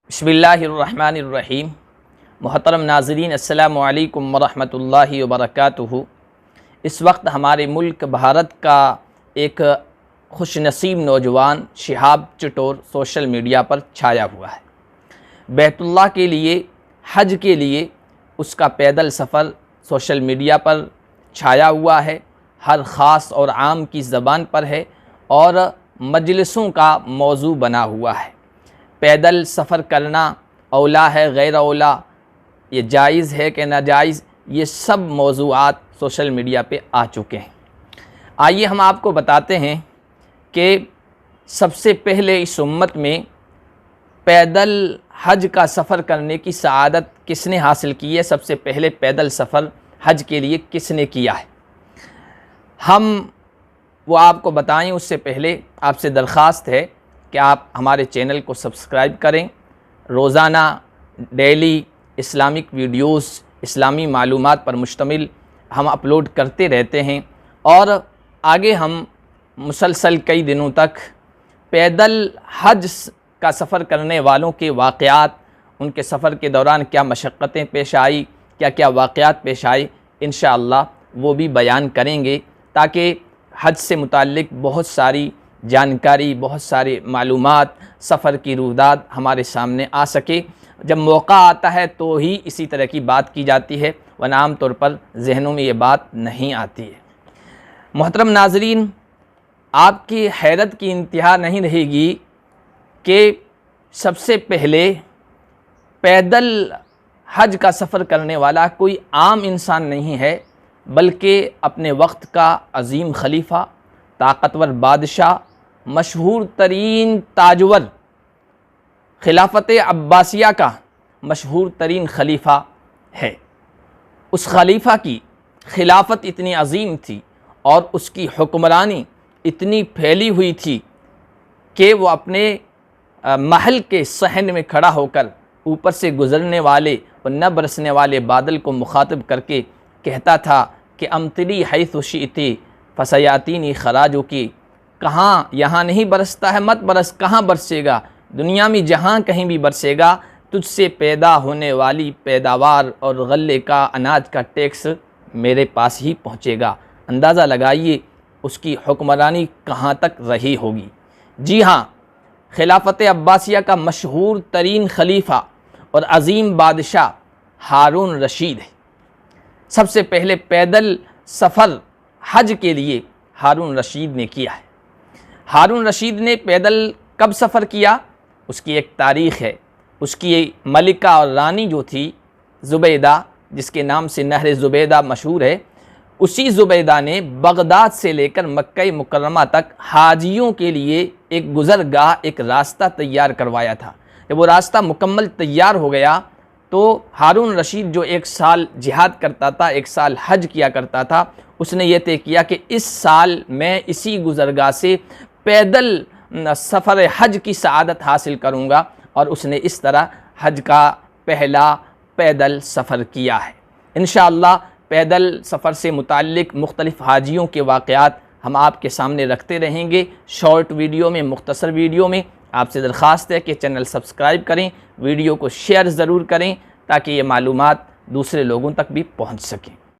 बिस्मिल्लाहिर्रहमानिर्रहीम। मोहतरम नाज़रीन, अस्सलामु अलैकुम वरहमतुल्लाहि वबरकातुहू। इस वक्त हमारे मुल्क भारत का एक खुशनसीब नौजवान शिहाब चटोर सोशल मीडिया पर छाया हुआ है। बैतुल्लाह के लिए, हज के लिए उसका पैदल सफ़र सोशल मीडिया पर छाया हुआ है, हर ख़ास और आम की ज़बान पर है और मजलिसों का मौजू बना हुआ है। पैदल सफ़र करना औला है, गैर औला, ये जायज़ है कि नाजायज़, ये सब मौज़ूआत सोशल मीडिया पे आ चुके हैं। आइए हम आपको बताते हैं कि सबसे पहले इस उम्मत में पैदल हज का सफ़र करने की सआदत किसने हासिल की है, सबसे पहले पैदल सफ़र हज के लिए किसने किया है, हम वो आपको बताएं। उससे पहले आपसे दरख्वास्त है कि आप हमारे चैनल को सब्सक्राइब करें। रोज़ाना डेली इस्लामिक वीडियोस, इस्लामी मालूमात पर मुश्तमिल हम अपलोड करते रहते हैं और आगे हम मुसलसल कई दिनों तक पैदल हज का सफ़र करने वालों के वाक़यात, उनके सफ़र के दौरान क्या मशक्क़तें पेश आई, क्या क्या वाक़यात पेश आए, इंशाअल्लाह वो भी बयान करेंगे ताकि हज से मुताल्लिक़ बहुत सारी जानकारी, बहुत सारे मालूमात, सफ़र की रूहदाद हमारे सामने आ सके। जब मौका आता है तो ही इसी तरह की बात की जाती है, वरना आम तौर पर जहनों में ये बात नहीं आती है। मोहतरम नाज़रीन, आपकी हैरत की इंतहा नहीं रहेगी कि सबसे पहले पैदल हज का सफ़र करने वाला कोई आम इंसान नहीं है, बल्कि अपने वक्त का अज़ीम खलीफा, ताकतवर बादशाह, मशहूर तरीन ताजवर, खिलाफत अब्बासिया का मशहूर तरीन खलीफा है। उस खलीफा की खिलाफत इतनी अजीम थी और उसकी हुक्मरानी इतनी फैली हुई थी कि वो अपने महल के सहन में खड़ा होकर ऊपर से गुज़रने वाले और न बरसने वाले बादल को मुखातिब करके कहता था कि अमतरी हैथु शिअति फसयातीनी खराजो की, कहाँ यहाँ नहीं बरसता है मत बरस, कहाँ बरसेगा, दुनिया में जहाँ कहीं भी बरसेगा तुझसे पैदा होने वाली पैदावार और गल्ले का, अनाज का टैक्स मेरे पास ही पहुँचेगा। अंदाज़ा लगाइए उसकी हुक्मरानी कहाँ तक रही होगी। जी हाँ, खिलाफत अब्बासिया का मशहूर तरीन खलीफा और अज़ीम बादशाह हारून रशीद है। सबसे पहले पैदल सफ़र हज के लिए हारून रशीद ने किया है। हारून रशीद ने पैदल कब सफ़र किया, उसकी एक तारीख़ है। उसकी मलिका और रानी जो थी ज़ुबैदा, जिसके नाम से नहर ज़ुबैदा मशहूर है, उसी ज़ुबैदा ने बगदाद से लेकर मक्का मुकर्रमा तक हाजियों के लिए एक गुज़रगाह, एक रास्ता तैयार करवाया था। जब वो रास्ता मुकम्मल तैयार हो गया तो हारून रशीद जो एक साल जिहाद करता था, एक साल हज किया करता था, उसने ये तय किया कि इस साल मैं इसी गुज़रगाह से पैदल सफ़र हज की सआदत हासिल करूँगा और उसने इस तरह हज का पहला पैदल सफ़र किया है। इंशाअल्लाह पैदल सफ़र से मुताल्लिक़ मुख्तलिफ़ हाजियों के वाक़यात हम आपके सामने रखते रहेंगे, शॉर्ट वीडियो में, मुख्तसर वीडियो में। आपसे दरख्वास्त है कि चैनल सब्सक्राइब करें, वीडियो को शेयर ज़रूर करें ताकि ये मालूमात दूसरे लोगों तक भी पहुँच सकें।